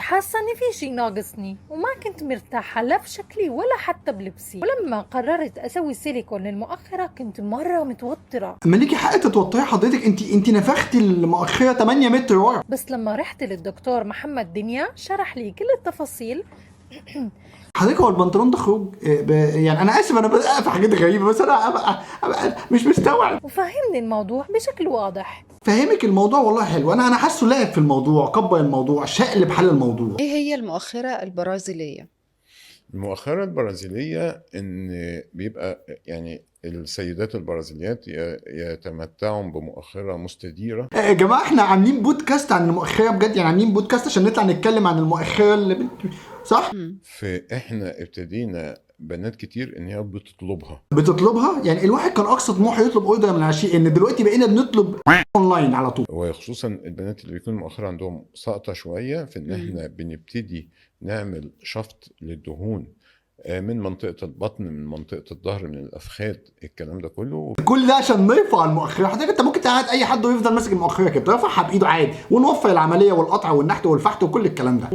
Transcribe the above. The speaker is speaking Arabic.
حاسة إن في شي ناقصني وما كنت مرتاحة لا في شكلي ولا حتى بلبسي، ولما قررت أسوي سيليكون للمؤخرة كنت مرة متوترة. اما ليكي حق تتوتري حضرتك، انت نفختي المؤخره 8 متر ورا. بس لما رحت للدكتور محمد دنيا شرح لي كل التفاصيل. حضرتك هو البنطلون ده خروج يعني انا اسف، انا بدأ في حاجات غريبه، بس انا أبقى مش مستوعب. وفهمني الموضوع بشكل واضح. فهمك الموضوع والله حلو، انا حاسه لعب في الموضوع، كبر الموضوع، شقلب حل الموضوع. ايه هي المؤخرة البرازيلية؟ المؤخرة البرازيلية إن بيبقى يعني السيدات البرازيليات يتمتعن بمؤخرة مستديرة. يا جماعه احنا عاملين بودكاست عن المؤخره بجد، يعني عاملين بودكاست عشان نطلع نتكلم عن المؤخره صح؟ فإحنا ابتدينا بنات كتير إن هي بتطلبها. بتطلبها، يعني الواحد كان اقصى طموحه يطلب اوردر من العشيق، ان دلوقتي بقينا بنطلب اونلاين على طول. وخصوصا البنات اللي بيكون مؤخرة عندهم سقطة شوية، في إن إحنا بنبتدي نعمل شفط للدهون من منطقة البطن، من منطقة الظهر، من الأفخاذ، الكلام ده كله. كل ده عشان نرفع المؤخره. حضرتك انت ممكن تقعد اي حد ويفضل ماسك المؤخره كده، ترفعها بايده عادي، ونوفر العمليه والقطع والنحت والفحت وكل الكلام ده.